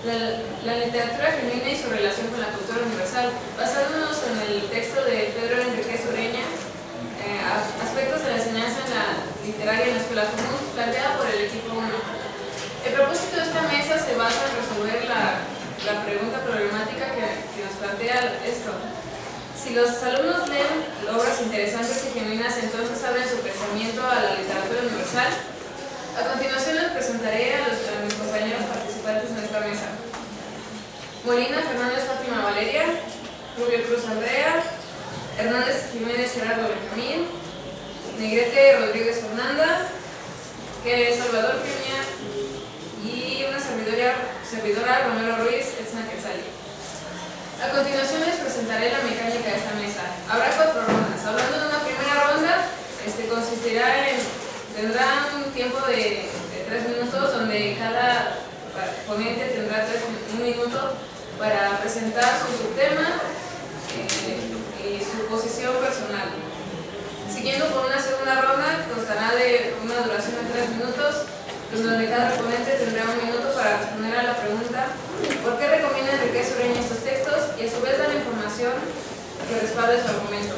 La literatura genuina y su relación con la cultura universal. Basándonos en el texto de Pedro Enríquez Ureña, aspectos de la enseñanza literaria en la escuela común, planteada por el equipo 1. El propósito de esta mesa se basa en resolver la pregunta problemática que nos plantea esto. Si los alumnos leen obras interesantes y genuinas, entonces abren su pensamiento a la literatura universal. A continuación les presentaré a mis compañeros participantes en esta mesa. Molina Fernández Fátima Valeria, Rubio Cruz Andrea, Hernández Jiménez Gerardo Benjamín, Negrete Rodríguez Fernanda, Salvador Peña y una servidora Romero Ruiz Etzna Quetzali. A continuación les presentaré la mecánica de esta mesa. Habrá 4 rondas. Hablando de una primera ronda, tendrá un tiempo de 3 minutos, donde cada ponente tendrá 1 minuto para presentar su subtema y su posición personal. Siguiendo por una segunda ronda, constará de una duración de 3 minutos, donde cada ponente tendrá 1 minuto para responder a la pregunta ¿por qué recomienda Enríquez Ureña estos textos? Y a su vez dar la información que respalde su argumento.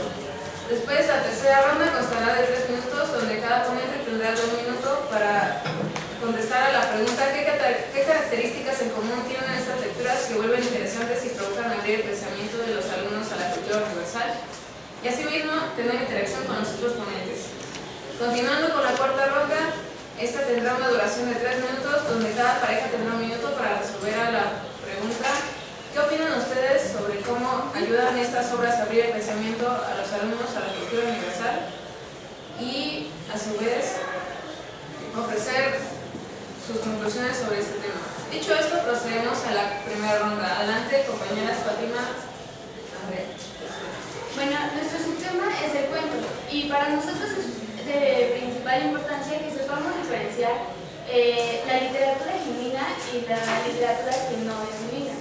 Después, la tercera ronda constará de 3 minutos, donde cada ponente tendrá 2 minutos para contestar a la pregunta ¿qué características en común tienen estas lecturas que vuelven interesantes y provocan abrir el pensamiento de los alumnos a la cultura universal? Y asimismo, tener interacción con los otros ponentes. Continuando con la cuarta ronda, esta tendrá una duración de 3 minutos, donde cada pareja tendrá 1 minuto para resolver a la pregunta ¿qué opinan ustedes sobre cómo ayudan estas obras a abrir el pensamiento a los alumnos a la cultura universal? Y, a su vez, ofrecer sus conclusiones sobre este tema. Dicho esto, procedemos a la primera ronda. Adelante, compañeras Fátima, Andrea. Bueno, nuestro subtema es el cuento, y para nosotros es de principal importancia que sepamos diferenciar la literatura genuina y la literatura que no es genuina.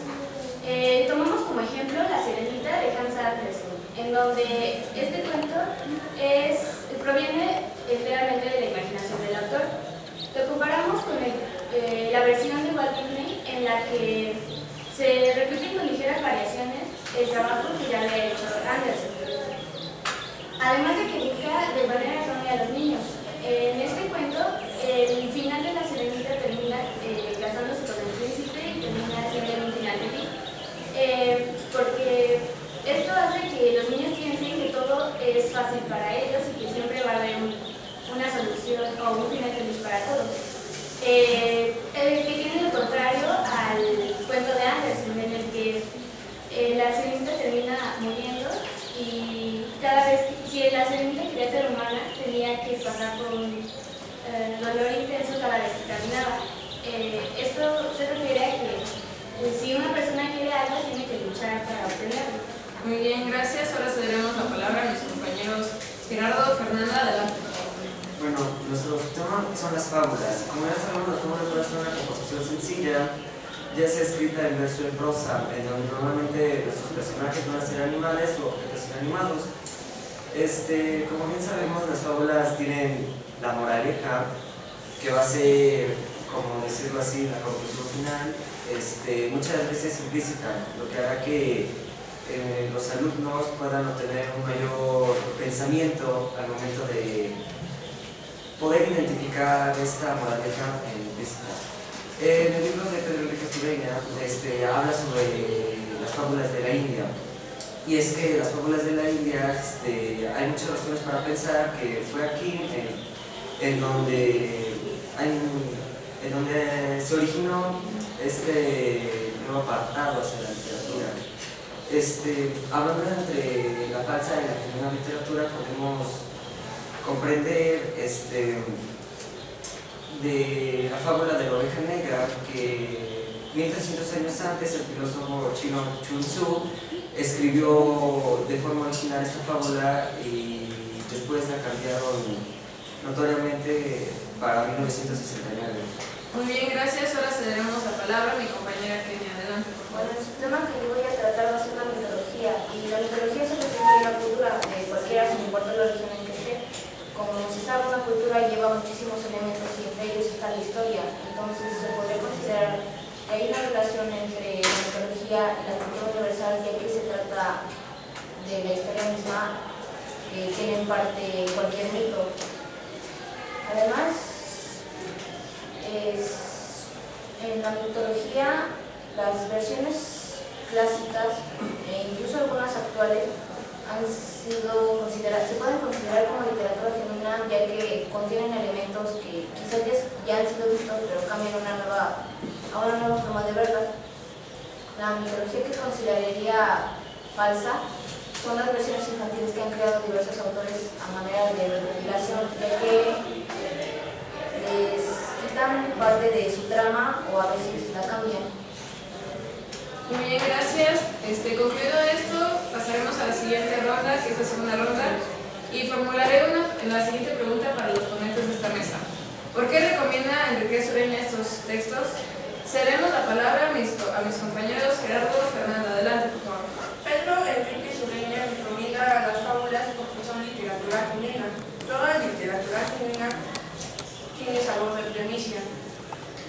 Tomamos como ejemplo La Sirenita de Hans Andersen, en donde este cuento proviene enteramente de la imaginación del autor. Lo comparamos con la versión de Walt Disney, en la que se repiten con ligeras variaciones el trabajo que ya había hecho Andersen. Además de que educa de manera errónea a los niños. En este cuento, el final de La Sirenita termina casándose con el príncipe y termina siendo un final feliz. Porque esto hace que los niños piensen que todo es fácil para ellos y que siempre va a haber una solución o un final feliz para todos. Que tiene lo contrario al cuento de Andersen, en el que la sirenita termina muriendo y cada vez si la sirenita quería ser humana tenía que pasar por un dolor intenso cada vez que caminaba. Esto se refiere a que si una persona quiere algo tiene que luchar para obtenerlo. Muy bien, gracias. Ahora cederemos la palabra a mis compañeros Gerardo, Fernanda, adelante. Bueno, nuestro tema son las fábulas. Como ya sabemos, las fábulas son una composición sencilla, ya sea escrita en verso en prosa, en donde normalmente nuestros personajes van a ser animales o objetos inanimados. Como bien sabemos, las fábulas tienen la moraleja, que va a ser, como decirlo así, la conclusión final, muchas veces implícita, lo que hará que los alumnos puedan obtener un mayor pensamiento al momento de poder identificar esta moraleja implícita. En el libro de Pedro Enríquez Ureña habla sobre las fábulas de la India, y es que las fábulas de la India hay muchas razones para pensar que fue aquí en donde se originó este nuevo apartado hacia la literatura. Hablando entre la falsa y la genuina literatura, podemos comprender de la fábula de la oveja negra, que 1300 años antes el filósofo chino Sun Tzu escribió de forma original esta fábula y después la cambiaron notoriamente para 1969. Muy bien, gracias. Ahora cederemos la palabra a mi compañera Kenia. Adelante, por favor. Bueno, el tema que yo voy a tratar va a ser la mitología, y la mitología se refiere a una cultura de cualquiera, sin importar la región en que esté. Como se sabe, una cultura lleva muchísimos elementos y entre ellos está la historia, entonces se podría considerar que hay una relación entre la mitología y la cultura universal, ya que se trata de la historia misma que tiene en parte cualquier mito. Además, en la mitología, las versiones clásicas e incluso algunas actuales se pueden considerar como literatura genuina, ya que contienen elementos que quizás ya han sido vistos, pero cambian a una nueva forma de verlas. La mitología que consideraría falsa son las versiones infantiles que han creado diversos autores a manera de recopilación, ya que les quitan parte de su trama o a veces la cambian. Muy bien, gracias. Concluido esto, pasaremos a la siguiente ronda, que es la segunda ronda, y formularé la siguiente pregunta para los ponentes de esta mesa. ¿Por qué recomienda Enrique Sureña estos textos? Cedemos la palabra a mis compañeros Gerardo, Fernanda. Adelante, por favor. Pedro Enrique Sureña recomienda las fábulas porque son literatura genuina. Toda literatura genuina tiene sabor de primicia,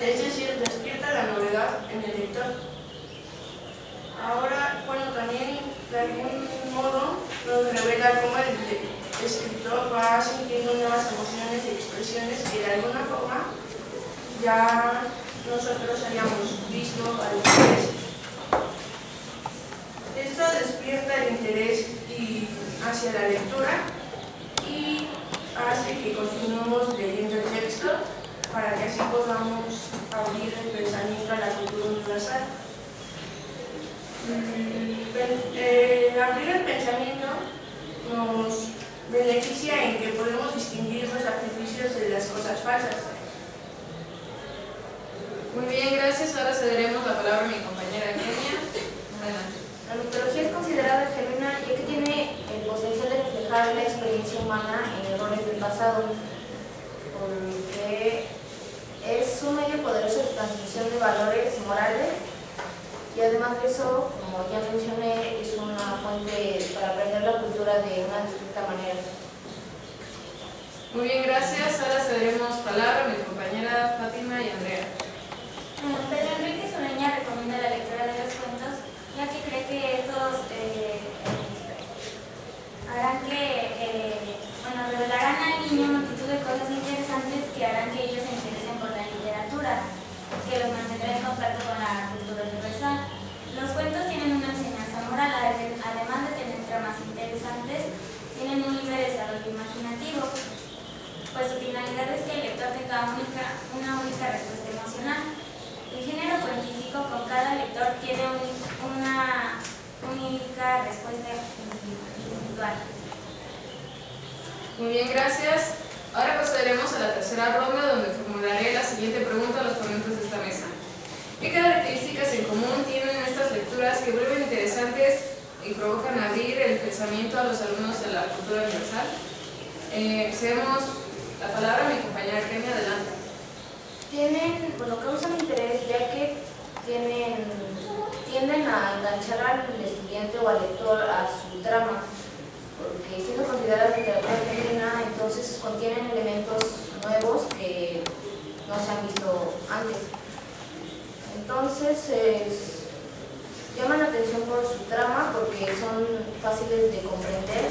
es decir, despierta la novedad en el lector. Ahora, bueno, también de algún modo nos revela cómo el escritor va sintiendo nuevas emociones y expresiones que de alguna forma ya nosotros hayamos visto alguna vez. Esto despierta el interés hacia la lectura y hace que continuemos leyendo el texto para que así podamos abrir el pensamiento a la cultura universal. Abrir el pensamiento nos beneficia en que podemos distinguir los artificios de las cosas falsas. Muy bien, gracias. Ahora cederemos la palabra a mi compañera Kenia. Adelante. La mitología es considerada genuina ya que tiene el potencial de reflejar la experiencia humana en errores del pasado, porque es un medio poderoso de transmisión de valores morales y además de eso, como ya mencioné, es una fuente para aprender la cultura de una distinta manera. Muy bien, gracias. Ahora cederemos palabra a mi compañera Fátima y Andrea. Pedro Enrique Sureña recomienda la lectura de los cuentos, ya que cree que estos revelarán al niño multitud de cosas interesantes que harán que ellos se interesen por la literatura, que los mantendrá en contacto con la cultura universal. Los cuentos tienen una enseñanza moral, además de tener tramas interesantes, tienen un libre desarrollo imaginativo, pues su finalidad es que el lector tenga una única respuesta emocional. El género cuentístico con cada lector tiene una única respuesta individual. Muy bien, gracias. Ahora procederemos a la tercera ronda, donde formularé la siguiente pregunta a los ponentes de esta mesa. ¿Qué características en común tienen estas lecturas que vuelven interesantes y provocan abrir el pensamiento a los alumnos de la cultura universal? Cedemos la palabra a mi compañera Kenia. Adelante. Causan interés ya que tienden a enganchar al estudiante o al lector a su trama, porque siendo consideradas literatura genuina, entonces contienen elementos nuevos que no se han visto antes. Entonces, llaman la atención por su trama porque son fáciles de comprender,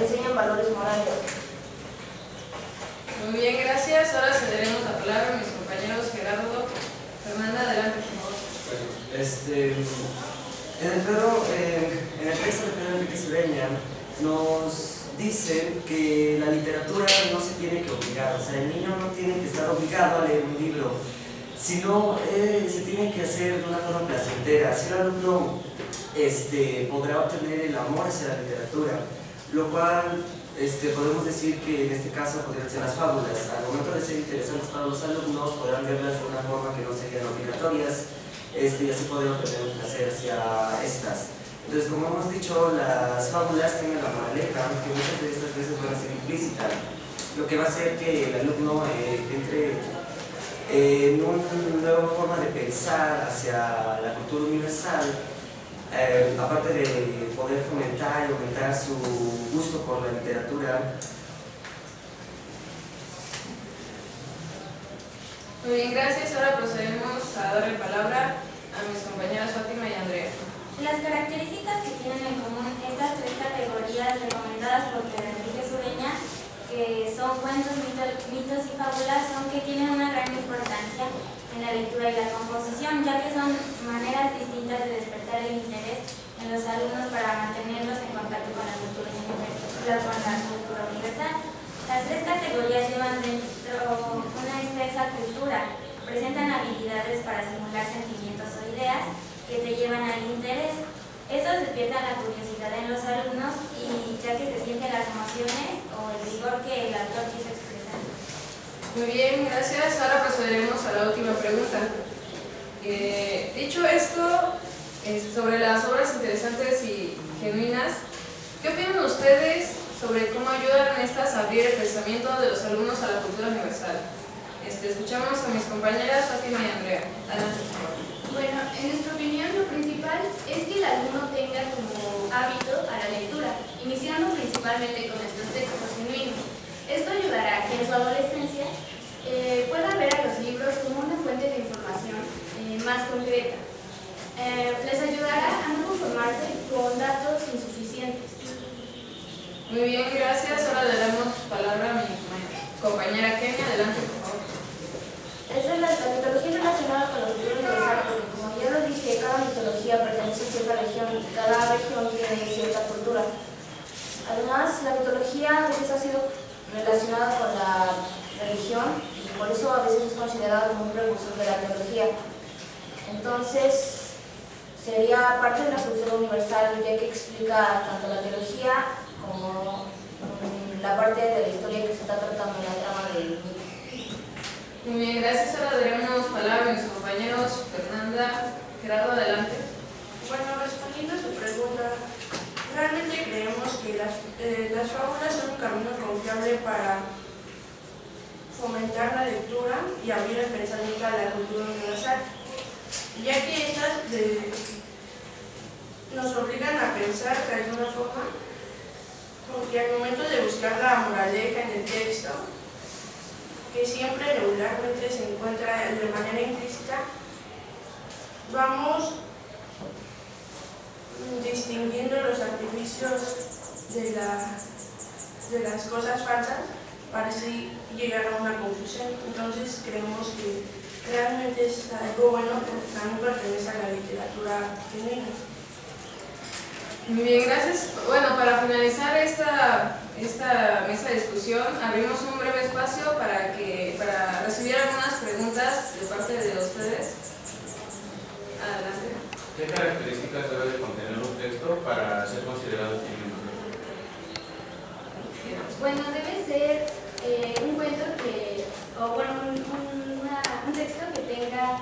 enseñan valores morales. Muy bien, gracias. Ahora cederemos la palabra a mis compañeros Gerardo. Fernanda, adelante, por favor. Bueno, en el texto de Pedro Enrique Sureña nos dice que la literatura no se tiene que obligar, o sea, el niño no tiene que estar obligado a leer un libro, sino se tiene que hacer de una forma placentera. Así el alumno podrá obtener el amor hacia la literatura, lo cual podemos decir que en este caso podrían ser las fábulas. Al momento de ser interesantes para los alumnos, podrán verlas de una forma que no serían obligatorias, y así podrán obtener un placer hacia estas. Entonces, como hemos dicho, las fábulas tienen la moraleja, que muchas de estas veces van a ser implícitas, lo que va a hacer que el alumno entre en una nueva forma de pensar hacia la cultura universal, aparte de poder fomentar y aumentar su gusto por la literatura. Muy bien, gracias. Ahora procedemos a darle palabra a mis compañeras Fátima y Andrea. Las características que tienen en común estas tres categorías recomendadas por Enrique Sureña, que son cuentos, mitos y fábulas, son que tienen una gran importancia en la lectura y la composición, ya que son maneras distintas de despertar el interés en los alumnos para mantenerlos en contacto con la cultura universal. Las tres categorías llevan dentro una extensa cultura, presentan habilidades para simular sentimientos o ideas que te llevan al interés. Estos despiertan la curiosidad en los alumnos y ya que se sienten las emociones o el rigor que el autor quiso expresar. Muy bien, gracias. Ahora procederemos a la última pregunta. Dicho esto, sobre las obras interesantes y genuinas, ¿qué opinan ustedes sobre cómo ayudan estas a abrir el pensamiento de los alumnos a la cultura universal? Escuchamos a mis compañeras Fátima y Andrea. Adelante, por favor. Bueno, en nuestra opinión lo principal es que el alumno tenga como hábito a la lectura, iniciando principalmente con estos textos genuinos. Esto ayudará a que en su adolescencia pueda ver a los libros como una fuente de información más concreta. Les ayudará a no conformarse con datos insuficientes. Muy bien, gracias. Ahora le damos palabra a mi compañera Kenia. Adelante, por favor. La mitología relacionada con la cultura universal, porque como ya lo dije, cada mitología pertenece a cierta región y cada región tiene cierta cultura. Además, la mitología a veces ha sido relacionada con la religión y por eso a veces es considerada como un precursor de la teología. Entonces, sería parte de la cultura universal, ya que explica tanto la teología como la parte de la historia que se está tratando en la trama del mito. Muy bien, gracias. Ahora daremos palabra a mis compañeros Fernanda, Gerardo, adelante. Bueno, respondiendo a su pregunta, realmente creemos que las fábulas son un camino confiable para fomentar la lectura y abrir el pensamiento a la cultura universal, ya que estas nos obligan a pensar de alguna forma, porque al momento de buscar la moraleja en el texto, que siempre regularmente se encuentra de manera implícita, vamos distinguiendo los artificios de las cosas falsas para así llegar a una conclusión. Entonces creemos que realmente es algo bueno que también pertenece a la literatura genuina. Muy bien, gracias. Bueno, para finalizar esta mesa de discusión, abrimos un breve espacio para recibir algunas preguntas de parte de ustedes. Adelante. ¿Qué características debe de contener un texto para ser considerado genuino? Bueno, debe ser un cuento un texto que tenga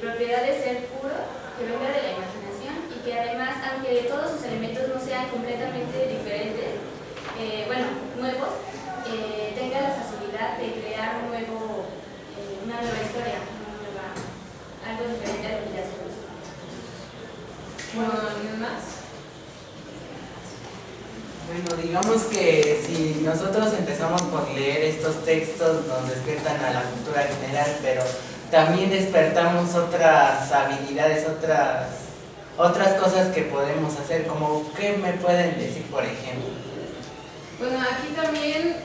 propiedad de ser puro, que venga de la imaginación y que además, aunque todos sus elementos no sean completamente diferentes, nuevos, tenga la facilidad de crear una nueva historia, algo diferente a lo que ya se conoce. Bueno, ¿alguien más? Bueno, digamos que si nosotros empezamos por leer estos textos nos despiertan a la cultura general, pero también despertamos otras habilidades, otras cosas que podemos hacer, como ¿qué me pueden decir, por ejemplo? Bueno, aquí también,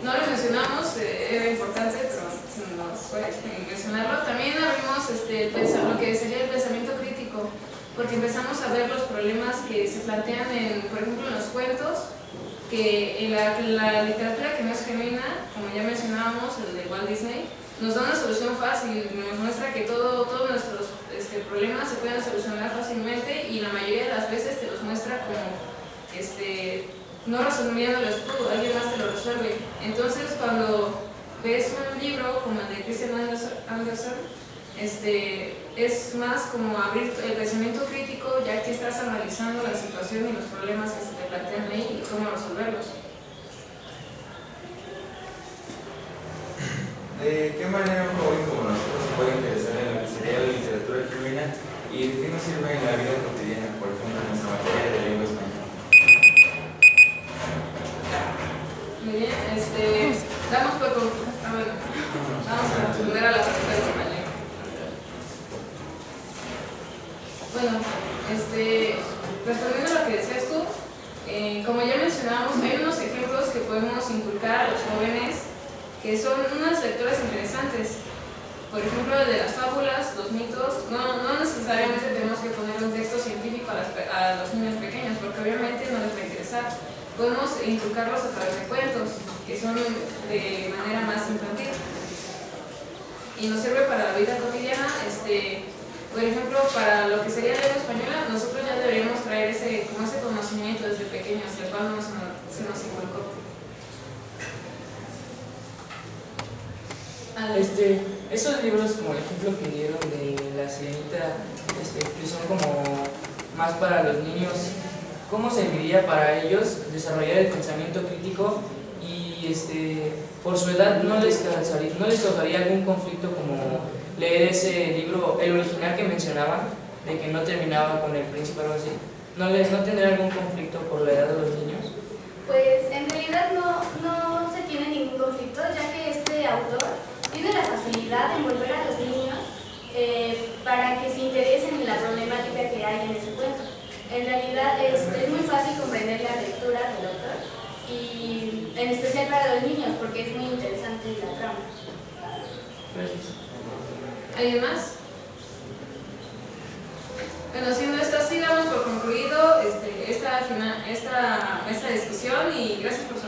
no lo mencionamos, era importante, pero se nos fue mencionarlo. También abrimos lo que sería el pensamiento crítico, porque empezamos a ver los problemas que se plantean, por ejemplo, en los cuentos, que en la literatura que no es genuina, como ya mencionábamos, el de Walt Disney, nos da una solución fácil, nos muestra que todos nuestros problemas se pueden solucionar fácilmente y la mayoría de las veces te los muestra como no resolviéndolos tú, alguien más te lo resuelve. Entonces, cuando ves un libro como el de Christian Andersen, es más como abrir el pensamiento crítico, ya que estás analizando la situación y los problemas que se te plantean ahí y cómo resolverlos. ¿De qué manera un joven como nosotros puede interesar en lo que sería la literatura genuina y de qué nos sirve en la vida cotidiana, por ejemplo, en nuestra materia de lengua española? Muy bien, damos por concluido. Bueno, respondiendo a lo que decías tú, como ya mencionábamos, hay unos ejemplos que podemos inculcar a los jóvenes que son unas lecturas interesantes. Por ejemplo, el de las fábulas, los mitos. No necesariamente tenemos que poner un texto científico a los niños pequeños, porque obviamente no les va a interesar. Podemos inculcarlos a través de cuentos, que son de manera más infantil. Y nos sirve para la vida cotidiana. Por ejemplo, para lo que sería lengua española, nosotros ya deberíamos traer ese conocimiento desde pequeños, el cual se nos inculcó. Esos libros, como el ejemplo que dieron de La Sirenita, que son como más para los niños, ¿cómo serviría para ellos desarrollar el pensamiento crítico y por su edad no les causaría algún conflicto como leer ese libro, el original que mencionaban, de que no terminaba con el príncipe o algo así? ¿No tendría algún conflicto por la edad de los niños? Pues en realidad no se tiene ningún conflicto, ya que este autor tiene la facilidad de envolver a los niños para que se interesen en la problemática que hay en ese cuento. En realidad es muy fácil comprender la lectura del autor, y en especial para los niños, porque es muy interesante la trama. Gracias. ¿Alguien más? Bueno, siendo esto así, damos por concluido esta discusión y gracias por